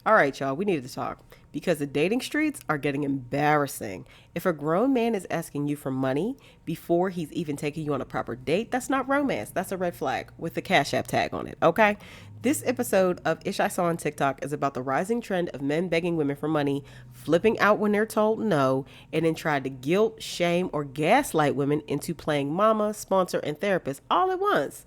All right, y'all, we need to talk because the dating streets are getting embarrassing. If a grown man is asking you for money before he's even taking you on a proper date, that's not romance. That's a red flag with the Cash App tag on it, okay? This episode of Ish I Saw on TikTok is about the rising trend of men begging women for money, flipping out when they're told no, and then trying to guilt, shame, or gaslight women into playing mama, sponsor, and therapist all at once.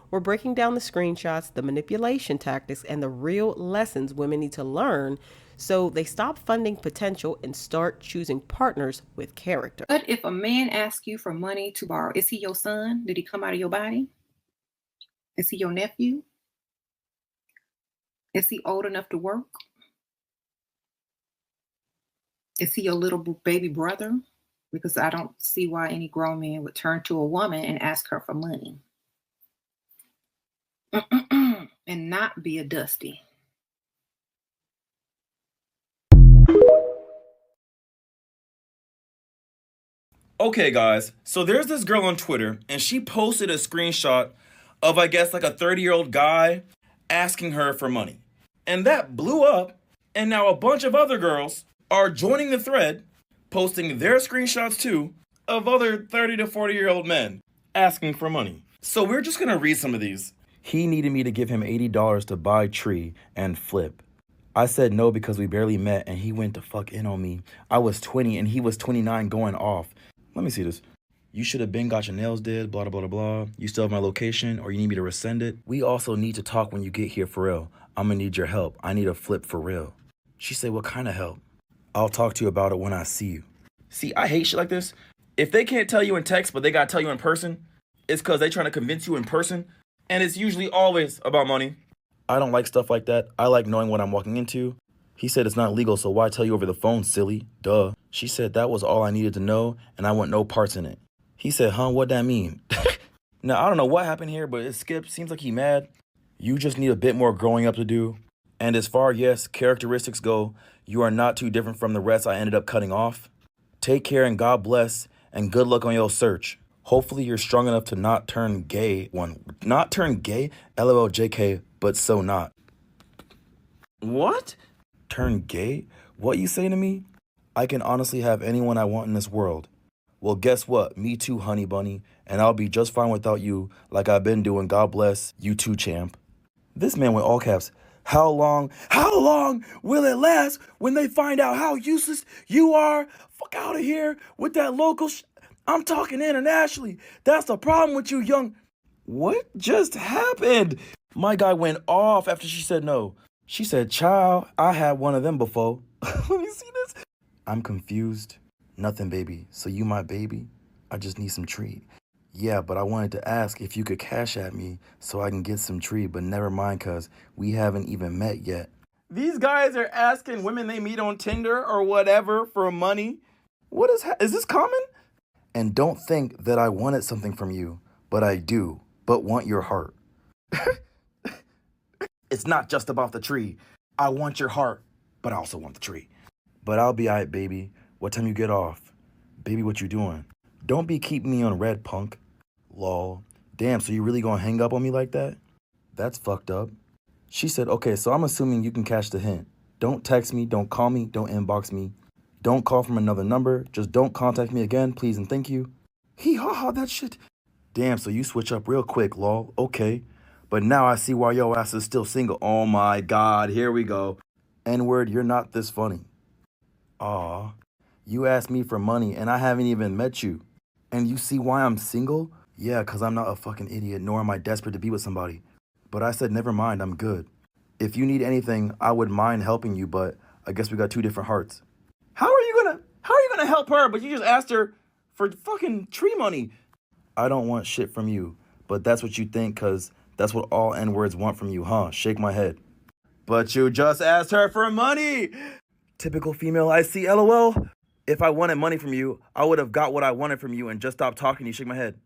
We're breaking down the screenshots, the manipulation tactics, and the real lessons women need to learn so they stop funding potential and start choosing partners with character. But if a man asks you for money to borrow, is he your son? Did he come out of your body? Is he your nephew? Is he old enough to work? Is he your little baby brother? Because I don't see why any grown man would turn to a woman and ask her for money. And not be a dusty. Okay, guys, so there's this girl on Twitter, and she posted a screenshot of, I guess, like a 30-year-old guy asking her for money. And that blew up, and now a bunch of other girls are joining the thread, posting their screenshots too, of other 30 to 40-year-old men asking for money. So we're just gonna read some of these. He needed me to give him $80 to buy tree and flip. I said no because we barely met and he went to fuck in on me. I was 20 and he was 29 going off. Let me see this. You should have been got your nails did, blah, blah, blah, blah. You still have my location or you need me to resend it? We also need to talk when you get here for real. I'm gonna need your help. I need a flip for real. She said, what kind of help? I'll talk to you about it when I see you. See, I hate shit like this. If they can't tell you in text, but they gotta tell you in person, it's because they trying to convince you in person. And it's usually always about money. I don't like stuff like that. I like knowing what I'm walking into. He said it's not legal, so why tell you over the phone, silly? Duh. She said that was all I needed to know, and I want no parts in it. He said, huh, what that mean? Now, I don't know what happened here, but it skipped. Seems like he mad. You just need a bit more growing up to do. And as far, yes, characteristics go, you are not too different from the rest I ended up cutting off. Take care and God bless, and good luck on your search. Hopefully you're strong enough to not turn gay. Not turn gay? LOL JK, but so not. What? Turn gay? What you saying to me? I can honestly have anyone I want in this world. Well, guess what? Me too, honey bunny. And I'll be just fine without you, like I've been doing. God bless. You too, champ. This man went all caps. How long will it last when they find out how useless you are? Fuck out of here with that local I'm talking internationally. That's the problem with you young. What just happened? My guy went off after she said no. She said, child, I had one of them before. Let me see this. I'm confused. Nothing, baby. So you my baby? I just need some treat. Yeah, but I wanted to ask if you could cash at me so I can get some treat, but never mind, cuz we haven't even met yet. These guys are asking women they meet on Tinder or whatever for money. What is this common? And don't think that I wanted something from you, but I do, but want your heart. It's not just about the tree. I want your heart, but I also want the tree. But I'll be alright, baby. What time you get off? Baby, what you doing? Don't be keeping me on red, punk. Lol. Damn, so you really gonna hang up on me like that? That's fucked up. She said, okay, so I'm assuming you can catch the hint. Don't text me, don't call me, don't inbox me. Don't call from another number. Just don't contact me again, please and thank you. Hee ha ha, that shit. Damn, so you switch up real quick, lol. Okay. But now I see why your ass is still single. Oh my god, here we go. N-word, you're not this funny. Aw. You asked me for money and I haven't even met you. And you see why I'm single? Yeah, because I'm not a fucking idiot, nor am I desperate to be with somebody. But I said, never mind, I'm good. If you need anything, I would mind helping you, but I guess we got two different hearts. How are you gonna help her, but you just asked her for fucking tree money? I don't want shit from you, but that's what you think, cause that's what all N-words want from you, huh? Shake my head. But you just asked her for money! Typical female I see, LOL. If I wanted money from you, I would have got what I wanted from you and just stopped talking to you. Shake my head.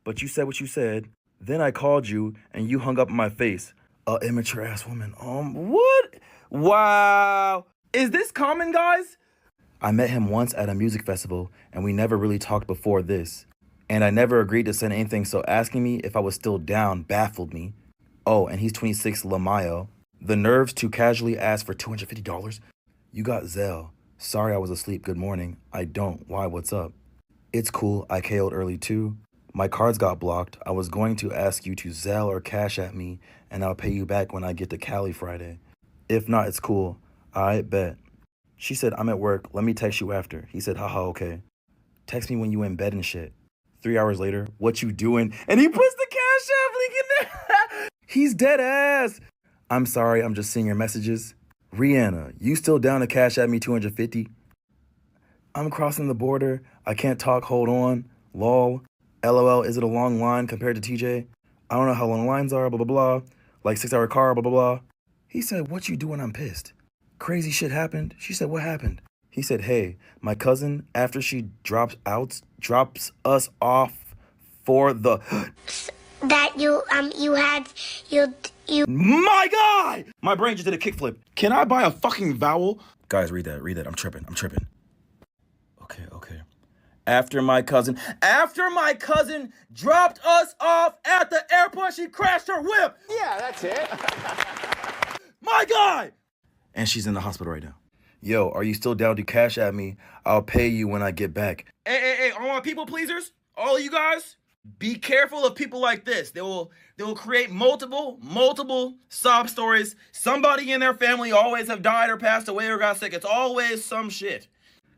But you said what you said. Then I called you and you hung up in my face. Immature ass woman. What? Wow. Is this common, guys? I met him once at a music festival and we never really talked before this. And I never agreed to send anything, so asking me if I was still down baffled me. Oh, and he's 26 Lamayo. The nerves to casually ask for $250? You got Zelle. Sorry I was asleep. Good morning. I don't. Why? What's up? It's cool. I KO'd early too. My cards got blocked. I was going to ask you to Zelle or Cash at me, and I'll pay you back when I get to Cali Friday. If not, it's cool. I bet. She said, I'm at work. Let me text you after. He said, haha, okay. Text me when you in bed and shit. 3 hours later, what you doing? And he puts the Cash App link in there. He's dead ass. I'm sorry, I'm just seeing your messages. Rihanna, you still down to Cash at me 250? I'm crossing the border. I can't talk, hold on. Lol. LOL, is it a long line compared to TJ? I don't know how long lines are, blah, blah, blah. Like 6-hour car, blah, blah, blah. He said, what you doing? I'm pissed. Crazy shit happened. She said, what happened? He said, hey, my cousin, after she drops us off for the... that you My God! My brain just did a kickflip. Can I buy a fucking vowel? Guys, read that. I'm tripping. Okay. After my cousin dropped us off at the airport, she crashed her whip. Yeah, that's it. My God! And she's in the hospital right now. Yo, are you still down to Cash at me? I'll pay you when I get back. Hey, all my people pleasers, all of you guys, be careful of people like this. They will create multiple sob stories. Somebody in their family always have died or passed away or got sick. It's always some shit.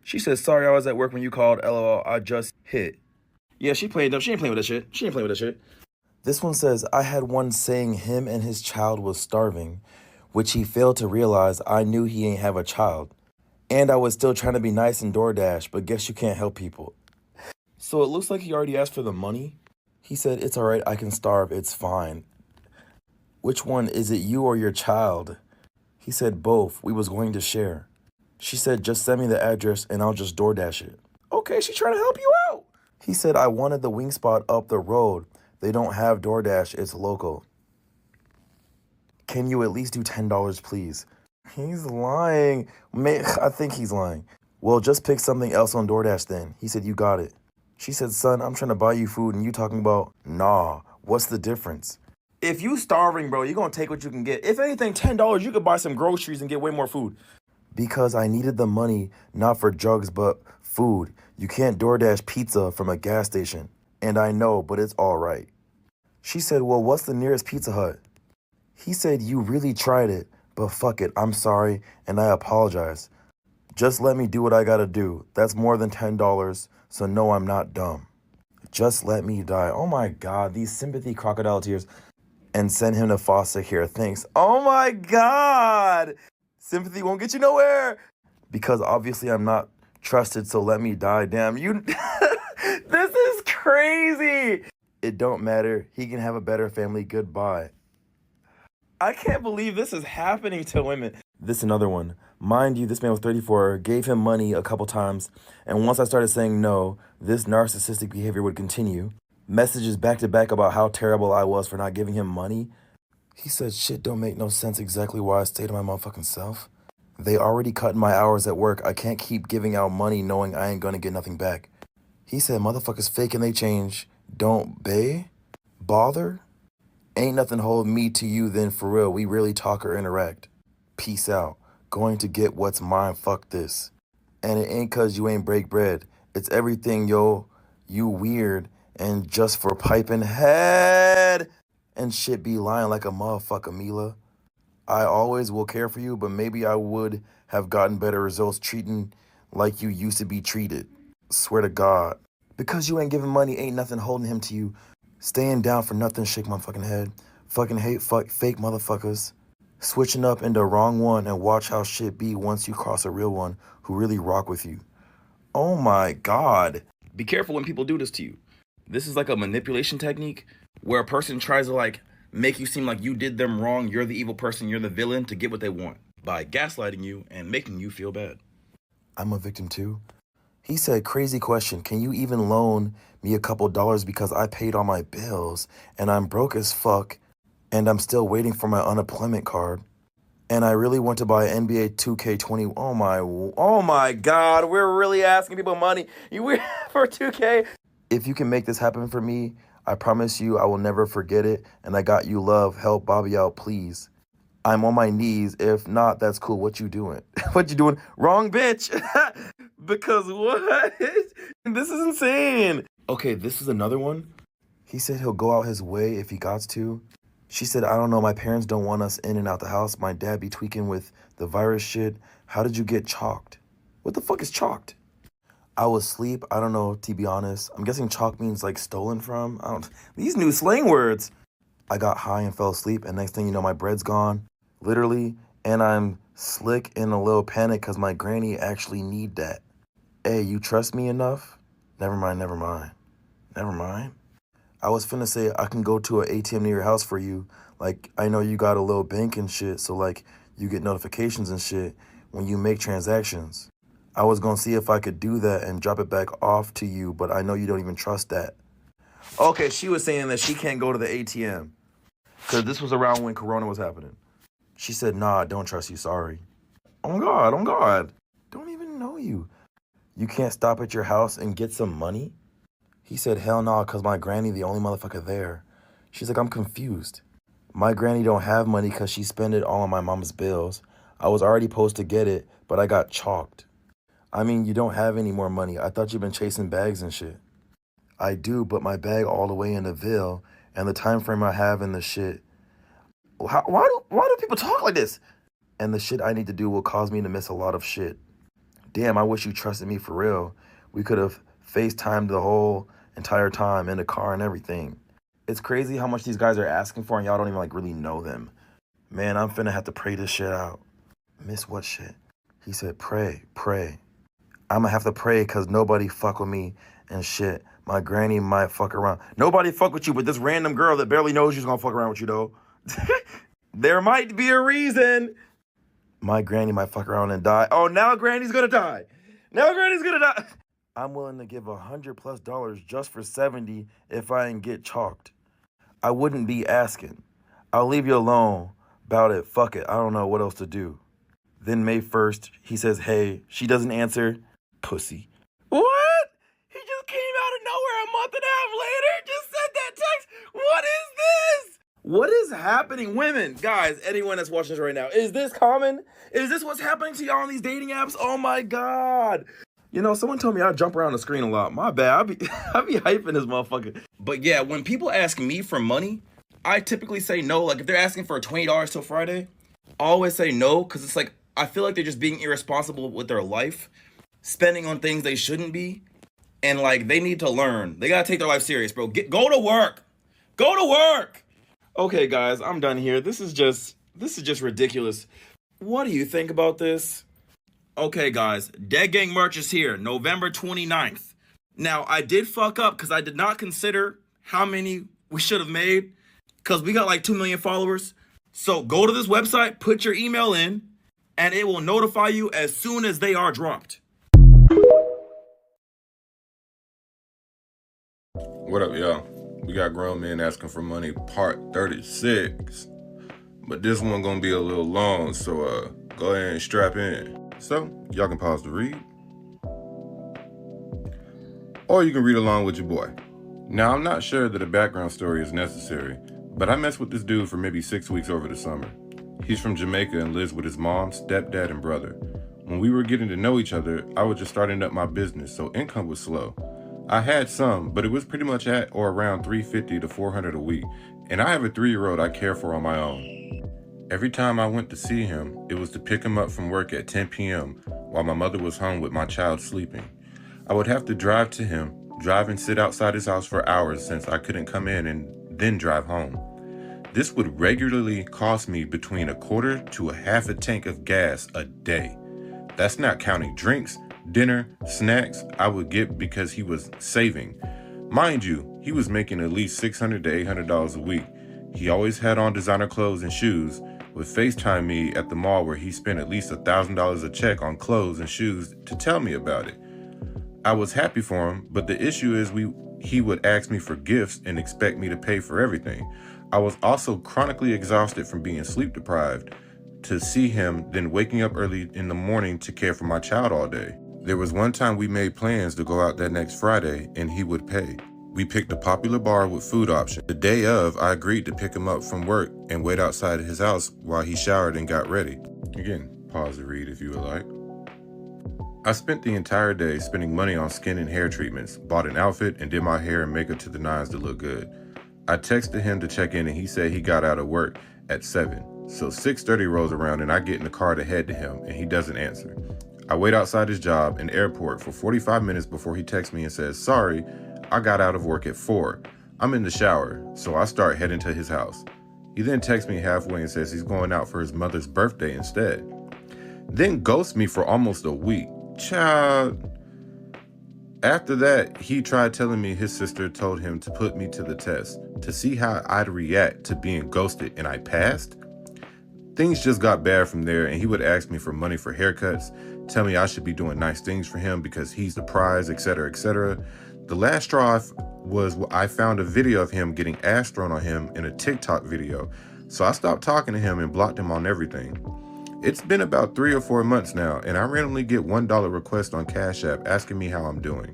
She says, sorry, I was at work when you called. LOL, I just hit. Yeah, she played up. She ain't playing with that shit. This one says, I had one saying him and his child was starving, which he failed to realize I knew he ain't have a child. And I was still trying to be nice and DoorDash, but guess you can't help people. So it looks like he already asked for the money. He said, it's all right, I can starve, it's fine. Which one, is it you or your child? He said, both, we was going to share. She said, just send me the address and I'll just DoorDash it. Okay, she's trying to help you out. He said, I wanted the wing spot up the road. They don't have DoorDash, it's local. Can you at least do $10, please? He's lying. I think he's lying. Well, just pick something else on DoorDash then. He said, you got it. She said, son, I'm trying to buy you food and you talking about, nah, what's the difference? If you starving, bro, you're going to take what you can get. If anything, $10, you could buy some groceries and get way more food. Because I needed the money, not for drugs, but food. You can't DoorDash pizza from a gas station. And I know, but it's all right. She said, well, what's the nearest Pizza Hut? He said, you really tried it, but fuck it, I'm sorry, and I apologize. Just let me do what I gotta do. That's more than $10, so no, I'm not dumb. Just let me die. Oh my God, these sympathy crocodile tears. And send him to foster care, thanks. Oh my God! Sympathy won't get you nowhere. Because obviously I'm not trusted, so let me die. Damn, you... This is crazy! It don't matter. He can have a better family. Goodbye. I can't believe this is happening to women. This another one. Mind you, this man was 34, gave him money a couple times, and once I started saying no, this narcissistic behavior would continue. Messages back to back about how terrible I was for not giving him money. He said, shit don't make no sense exactly why I stayed to my motherfucking self. They already cut my hours at work. I can't keep giving out money knowing I ain't gonna get nothing back. He said, motherfuckers fake and they change. Don't bother? Ain't nothing holding me to you then, for real. We really talk or interact. Peace out. Going to get what's mine, fuck this. And it ain't cause you ain't break bread. It's everything, yo. You weird. And just for piping head. And shit be lying like a motherfucker, Mila. I always will care for you, but maybe I would have gotten better results treating like you used to be treated. Swear to God. Because you ain't giving money, ain't nothing holding him to you. Staying down for nothing, shake my fucking head. Fucking hate fake motherfuckers. Switching up into wrong one and watch how shit be once you cross a real one who really rock with you. Oh my God. Be careful when people do this to you. This is like a manipulation technique where a person tries to like make you seem like you did them wrong. You're the evil person. You're the villain to get what they want by gaslighting you and making you feel bad. I'm a victim too. He said, crazy question. Can you even loan me a couple dollars because I paid all my bills and I'm broke as fuck and I'm still waiting for my unemployment card and I really want to buy NBA 2K20. Oh my God. We're really asking people money for 2K. If you can make this happen for me, I promise you I will never forget it. And I got you love. Help Bobby out, please. I'm on my knees. If not, that's cool. What you doing? What you doing? Wrong bitch. Because what? This is insane. Okay, this is another one. He said he'll go out his way if he got to. She said, I don't know, my parents don't want us in and out the house. My dad be tweaking with the virus shit. How did you get chalked? What the fuck is chalked? I was asleep. I don't know, to be honest. I'm guessing chalk means like stolen from. I don't. These new slang words. I got high and fell asleep, and next thing you know, my bread's gone, literally, and I'm slick in a little panic because my granny actually need that. Hey, you trust me enough? Never mind, never mind. Never mind. I was finna say I can go to an ATM near your house for you. Like, I know you got a little bank and shit, so like, you get notifications and shit when you make transactions. I was gonna see if I could do that and drop it back off to you, but I know you don't even trust that. Okay, she was saying that she can't go to the ATM. Because this was around when Corona was happening. She said, nah, I don't trust you, sorry. Oh God, oh God. Don't even know you. You can't stop at your house and get some money? He said, hell no, because my granny the only motherfucker there. She's like, I'm confused. My granny don't have money because she spent it all on my mom's bills. I was already supposed to get it, but I got chalked. I mean, you don't have any more money. I thought you've been chasing bags and shit. I do, but my bag all the way in the Ville, and the time frame I have in the shit. Why do people talk like this? And the shit I need to do will cause me to miss a lot of shit. Damn, I wish you trusted me for real. We could have FaceTimed the whole entire time in the car and everything. It's crazy how much these guys are asking for and y'all don't even like really know them. Man, I'm finna have to pray this shit out. Miss what shit? He said, pray. I'ma have to pray because nobody fuck with me and shit. My granny might fuck around. Nobody fuck with you, but this random girl that barely knows you's gonna fuck around with you though. There might be a reason. My granny might fuck around and die. Oh, now granny's gonna die. I'm willing to give $100+ just for 70 if I ain't get chalked. I wouldn't be asking. I'll leave you alone about it. Fuck it. I don't know what else to do. Then May 1st, he says, hey. She doesn't answer. Pussy. What? He just came out of nowhere a month and a half later? Just sent that text? What is this? What is happening? Women, guys, anyone that's watching this right now, is this common? Is this what's happening to y'all on these dating apps? Oh my God. You know, someone told me I jump around the screen a lot. My bad. I be hyping this motherfucker. But yeah, when people ask me for money, I typically say no. Like if they're asking for $20 till Friday, I always say no because it's like I feel like they're just being irresponsible with their life, spending on things they shouldn't be, and like they need to learn. They gotta take their life serious, bro. Go to work. Go to work. Okay, guys, I'm done here. This is just ridiculous. What do you think about this? Okay, guys, Dead Gang merch is here, November 29th. Now, I did fuck up because I did not consider how many we should have made because we got like 2 million followers. So go to this website, put your email in, and it will notify you as soon as they are dropped. What up, y'all? We got Grown Men Asking for Money part 36. But this one gonna be a little long, so go ahead and strap in. So, y'all can pause to read. Or you can read along with your boy. Now, I'm not sure that a background story is necessary, but I messed with this dude for maybe 6 weeks over the summer. He's from Jamaica and lives with his mom, stepdad, and brother. When we were getting to know each other, I was just starting up my business, so income was slow. I had some, but it was pretty much at or around $350 to $400 a week, and I have a 3-year-old I care for on my own. Every time I went to see him, it was to pick him up from work at 10 p.m. while my mother was home with my child sleeping. I would have to drive to him, drive and sit outside his house for hours since I couldn't come in and then drive home. This would regularly cost me between a quarter to a half a tank of gas a day. That's not counting drinks, dinner, snacks I would get because he was saving. Mind you, he was making at least $600 to $800 a week. He always had on designer clothes and shoes, would FaceTime me at the mall where he spent at least $1,000 a check on clothes and shoes to tell me about it. I was happy for him, but the issue is he would ask me for gifts and expect me to pay for everything. I was also chronically exhausted from being sleep deprived to see him, then waking up early in the morning to care for my child all day. There was one time we made plans to go out that next Friday and he would pay. We picked a popular bar with food options. The day of, I agreed to pick him up from work and wait outside his house while he showered and got ready. Again, pause to read if you would like. I spent the entire day spending money on skin and hair treatments, bought an outfit, and did my hair and makeup to the nines to look good. I texted him to check in and he said he got out of work at 7. So 6:30 rolls around and I get in the car to head to him and he doesn't answer. I wait outside his job in airport for 45 minutes before he texts me and says, "Sorry, I got out of work at 4. I'm in the shower," so I start heading to his house. He then texts me halfway and says he's going out for his mother's birthday instead. Then ghosts me for almost a week. Child. After that, he tried telling me his sister told him to put me to the test to see how I'd react to being ghosted, and I passed. Things just got bad from there, and he would ask me for money for haircuts, tell me I should be doing nice things for him because he's the prize, etc., etc. The last straw was I found a video of him getting ass thrown on him in a TikTok video, so I stopped talking to him and blocked him on everything. It's been about 3 or 4 months now, and I randomly get $1 request on CashApp asking me how I'm doing.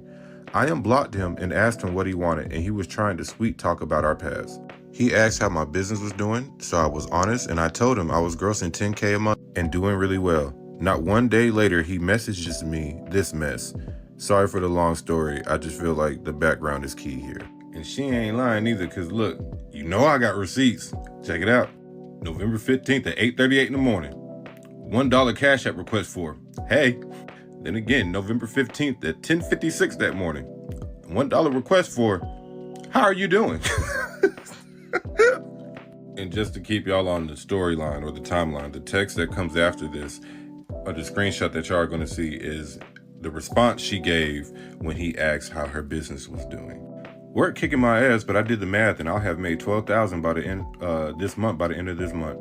I unblocked him and asked him what he wanted, and he was trying to sweet talk about our past. He asked how my business was doing, so I was honest, and I told him I was grossing $10K a month and doing really well. Not one day later, he messages me this mess. Sorry for the long story, I just feel like the background is key here. And she ain't lying either, because look, you know I got receipts. Check it out. November 15th at 8:38 in the morning. $1 Cash App request for, hey. Then again, November 15th at 10:56 that morning. $1 request for, how are you doing? And just to keep y'all on the storyline or the timeline, the text that comes after this, or the screenshot that y'all are going to see, is the response she gave when he asked how her business was doing. Work kicking my ass, but I did the math and I'll have made $12,000 by the end by the end of this month.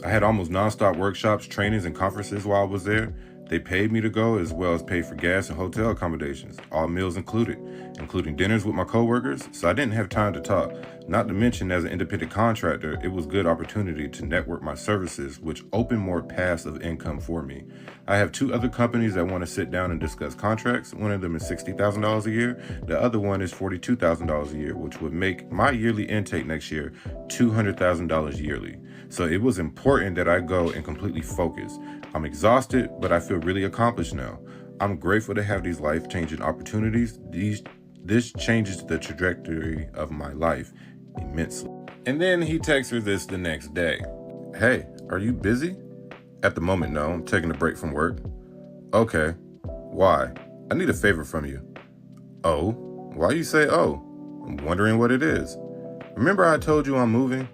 I had almost nonstop workshops, trainings, and conferences while I was there. They paid me to go, as well as paid for gas and hotel accommodations, all meals included, including dinners with my coworkers, so I didn't have time to talk. Not to mention, as an independent contractor, it was a good opportunity to network my services, which opened more paths of income for me. I have 2 other companies that want to sit down and discuss contracts. One of them is $60,000 a year. The other one is $42,000 a year, which would make my yearly intake next year $200,000 yearly. So it was important that I go and completely focus. I'm exhausted, but I feel really accomplished now. I'm grateful to have these life-changing opportunities. This changes the trajectory of my life immensely. And then he texts her this the next day. Hey, are you busy? At the moment, no. I'm taking a break from work. Okay. Why? I need a favor from you. Oh? Why you say oh? I'm wondering what it is. Remember I told you I'm moving?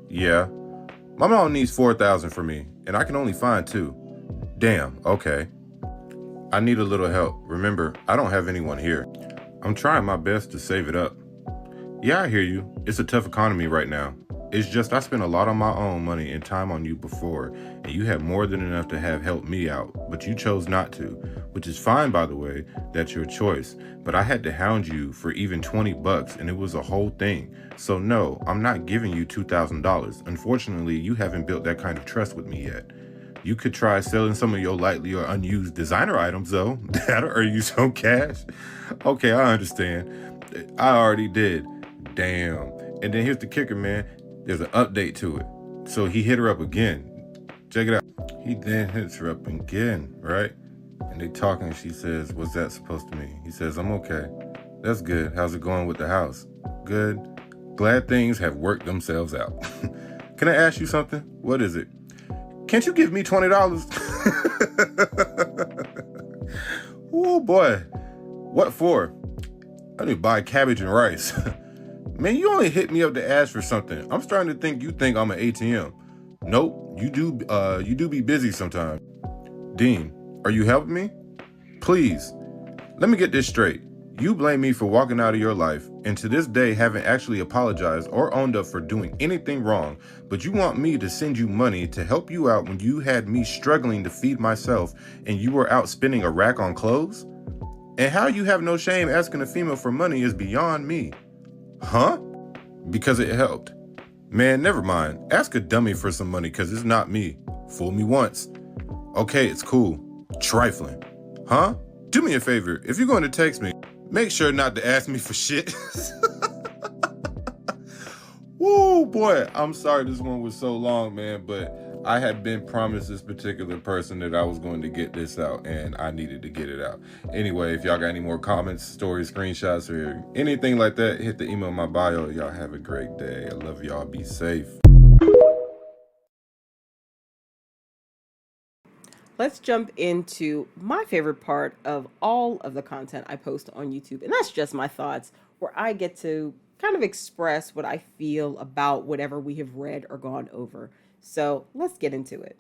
Yeah. My mom needs $4,000 for me, and I can only find 2. Damn, okay. I need a little help. Remember, I don't have anyone here. I'm trying my best to save it up. Yeah, I hear you. It's a tough economy right now. It's just I spent a lot on my own money and time on you before, and you had more than enough to have helped me out, but you chose not to, which is fine, by the way. That's your choice. But I had to hound you for even $20, and it was a whole thing. So no, I'm not giving you $2,000. Unfortunately, you haven't built that kind of trust with me yet. You could try selling some of your lightly or unused designer items, though. That'll earn you some cash. Okay, I understand. I already did. Damn. And then here's the kicker, man. There's an update to it. So he hit her up again. Check it out. He then hits her up again, right? And they talking, and she says, what's that supposed to mean? He says, I'm okay. That's good. How's it going with the house? Good. Glad things have worked themselves out. Can I ask you something? What is it? Can't you give me $20? Oh boy. What for? I need to buy cabbage and rice. Man, you only hit me up to ask for something. I'm starting to think you think I'm an ATM. Nope, you do be busy sometimes. Dean, are you helping me? Please, let me get this straight. You blame me for walking out of your life, and to this day haven't actually apologized or owned up for doing anything wrong, but you want me to send you money to help you out when you had me struggling to feed myself and you were out spending a rack on clothes? And how you have no shame asking a female for money is beyond me. Huh? Because it helped. Man, never mind. Ask a dummy for some money because it's not me. Fool me once. Okay, it's cool. Trifling. Huh? Do me a favor. If you're going to text me, Make sure not to ask me for shit. Woo, boy, I'm sorry this one was so long, man, but I had been promised this particular person that I was going to get this out, and I needed to get it out. Anyway, if y'all got any more comments, stories, screenshots, or anything like that, hit the email in my bio. Y'all have a great day. I love y'all. Be safe. Let's jump into my favorite part of all of the content I post on YouTube, and that's just my thoughts, where I get to kind of express what I feel about whatever we have read or gone over. So let's get into it.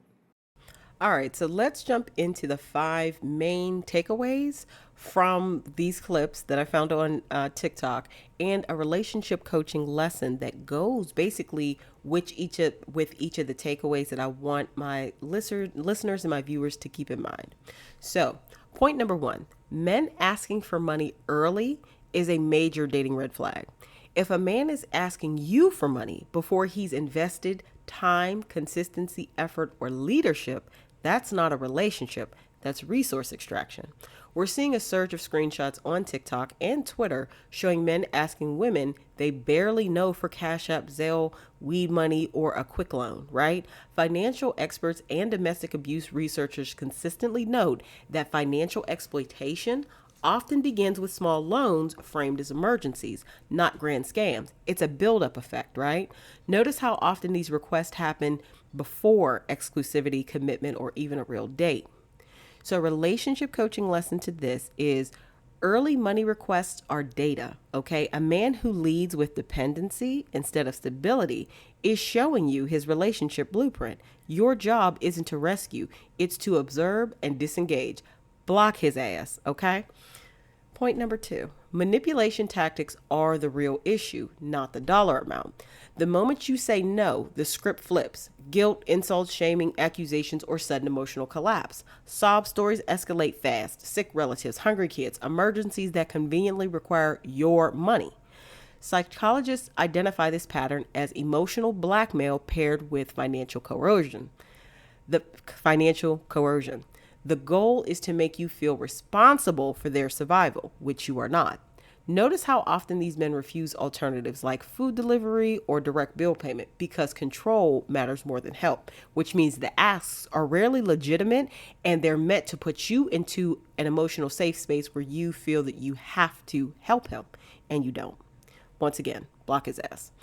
All right, so let's jump into the 5 main takeaways from these clips that I found on TikTok, and a relationship coaching lesson that goes basically with each of the takeaways that I want my listeners and my viewers to keep in mind. So, point number 1, men asking for money early is a major dating red flag. If a man is asking you for money before he's invested time, consistency, effort, or leadership, that's not a relationship. That's resource extraction. We're seeing a surge of screenshots on TikTok and Twitter showing men asking women they barely know for CashApp, Zelle, weed money, or a quick loan, right? Financial experts and domestic abuse researchers consistently note that financial exploitation often begins with small loans framed as emergencies, not grand scams. It's a buildup effect, right? Notice how often these requests happen before exclusivity, commitment, or even a real date. So a relationship coaching lesson to this is early money requests are data, okay? A man who leads with dependency instead of stability is showing you his relationship blueprint. Your job isn't to rescue, it's to observe and disengage. Block his ass, okay? Point number 2, manipulation tactics are the real issue, not the dollar amount. The moment you say no, the script flips. Guilt, insults, shaming, accusations, or sudden emotional collapse. Sob stories escalate fast. Sick relatives, hungry kids, emergencies that conveniently require your money. Psychologists identify this pattern as emotional blackmail paired with financial coercion. The goal is to make you feel responsible for their survival, which you are not. Notice how often these men refuse alternatives like food delivery or direct bill payment because control matters more than help, which means the asks are rarely legitimate and they're meant to put you into an emotional safe space where you feel that you have to help him and you don't. Once again, block his ass.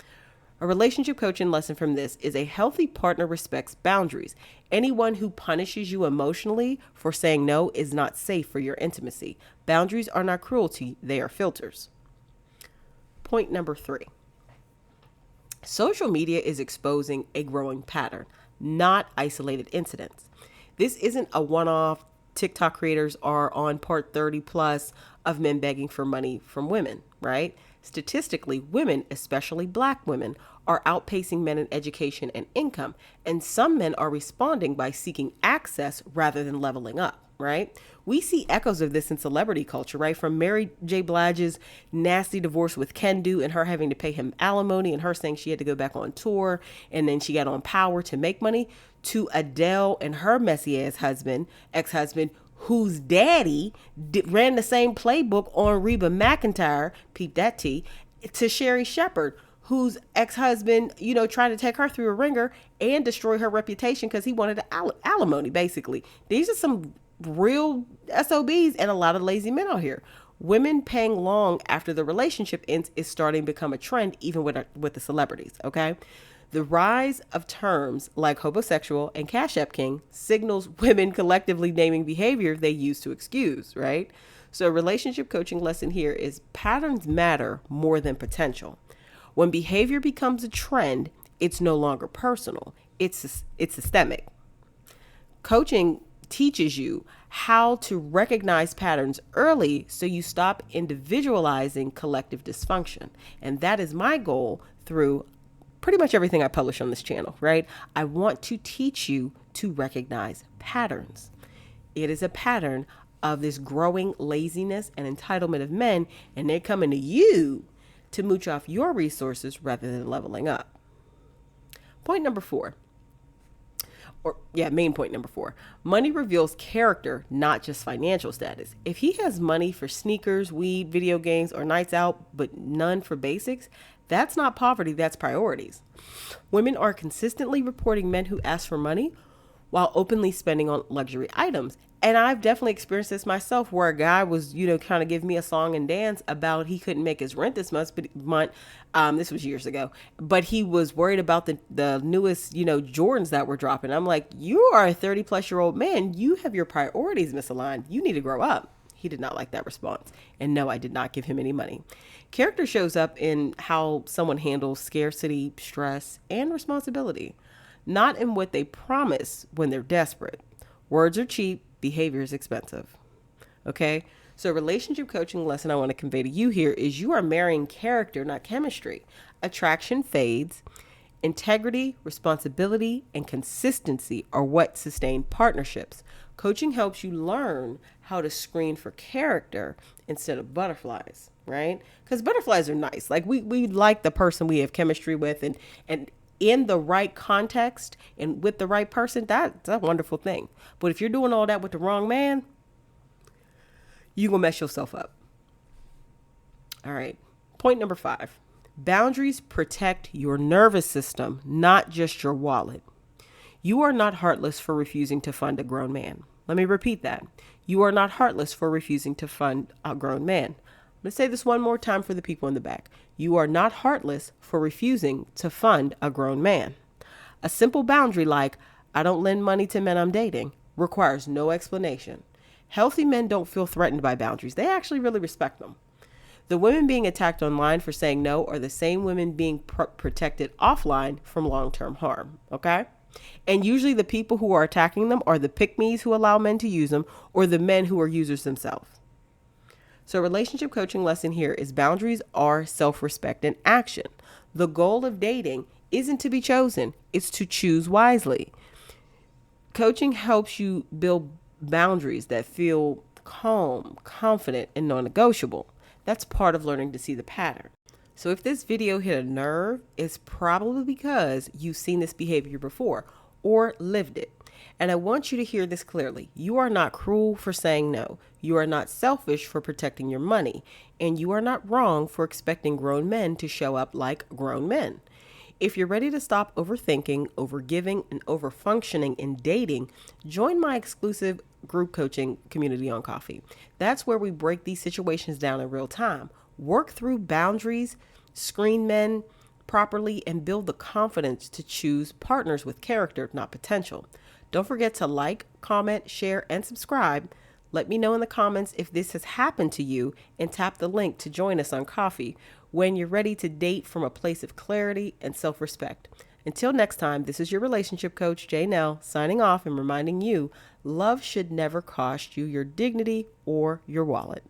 A relationship coaching lesson from this is a healthy partner respects boundaries. Anyone who punishes you emotionally for saying no is not safe for your intimacy. Boundaries are not cruelty, they are filters. Point number 3. Social media is exposing a growing pattern, not isolated incidents. This isn't a one-off. TikTok creators are on part 30 plus of men begging for money from women, right? Statistically, women, especially Black women, are outpacing men in education and income, and some men are responding by seeking access rather than leveling up, right? We see echoes of this in celebrity culture, right? From Mary J. Blige's nasty divorce with Kendu and her having to pay him alimony and her saying she had to go back on tour and then she got on Power to make money, to Adele and her messy ass ex-husband, whose daddy ran the same playbook on Reba McEntire, peep that tea, to Sherry Shepherd, whose ex-husband, tried to take her through a ringer and destroy her reputation because he wanted alimony, basically. These are some real SOBs and a lot of lazy men out here. Women paying long after the relationship ends is starting to become a trend, even with the celebrities, okay? The rise of terms like homosexual and Cash App King signals women collectively naming behavior they use to excuse, right? So a relationship coaching lesson here is patterns matter more than potential. When behavior becomes a trend, it's no longer personal. It's systemic. Coaching teaches you how to recognize patterns early so you stop individualizing collective dysfunction. And that is my goal through pretty much everything I publish on this channel, right? I want to teach you to recognize patterns. It is a pattern of this growing laziness and entitlement of men, and they're coming to you to mooch off your resources rather than leveling up. Point number 4. Main point number 4. Money reveals character, not just financial status. If he has money for sneakers, weed, video games, or nights out, but none for basics, that's not poverty, that's priorities. Women are consistently reporting men who ask for money while openly spending on luxury items. And I've definitely experienced this myself, where a guy was, kind of giving me a song and dance about he couldn't make his rent this month. This was years ago, but he was worried about the newest, Jordans that were dropping. I'm like, you are a 30-plus-year-old man. You have your priorities misaligned. You need to grow up. He did not like that response. And no, I did not give him any money. Character shows up in how someone handles scarcity, stress, and responsibility, not in what they promise when they're desperate. Words are cheap, behavior is expensive. Okay? So relationship coaching lesson I want to convey to you here is you are marrying character, not chemistry. Attraction fades. Integrity, responsibility, and consistency are what sustain partnerships. Coaching helps you learn how to screen for character instead of butterflies, right? Because butterflies are nice. Like we like the person we have chemistry with, and in the right context and with the right person, that's a wonderful thing. But if you're doing all that with the wrong man, you're going to mess yourself up. All right. Point number 5. Boundaries protect your nervous system, not just your wallet. You are not heartless for refusing to fund a grown man. Let me repeat that. You are not heartless for refusing to fund a grown man. Let's say this one more time for the people in the back. You are not heartless for refusing to fund a grown man. A simple boundary like, I don't lend money to men I'm dating, requires no explanation. Healthy men don't feel threatened by boundaries. They actually really respect them. The women being attacked online for saying no are the same women being protected offline from long-term harm. Okay? And usually the people who are attacking them are the pick-me's who allow men to use them, or the men who are users themselves. So relationship coaching lesson here is boundaries are self-respect in action. The goal of dating isn't to be chosen. It's to choose wisely. Coaching helps you build boundaries that feel calm, confident, and non-negotiable. That's part of learning to see the pattern. So if this video hit a nerve, it's probably because you've seen this behavior before or lived it. And I want you to hear this clearly. You are not cruel for saying no. You are not selfish for protecting your money. And you are not wrong for expecting grown men to show up like grown men. If you're ready to stop overthinking, overgiving, and overfunctioning in dating, join my exclusive group coaching community on Coffee. That's where we break these situations down in real time, work through boundaries, screen men properly, and build the confidence to choose partners with character, not potential. Don't forget to like, comment, share, and subscribe. Let me know in the comments if this has happened to you, and tap the link to join us on Coffee when you're ready to date from a place of clarity and self-respect. Until next time, this is your relationship coach, Jay Nell, signing off and reminding you, love should never cost you your dignity or your wallet.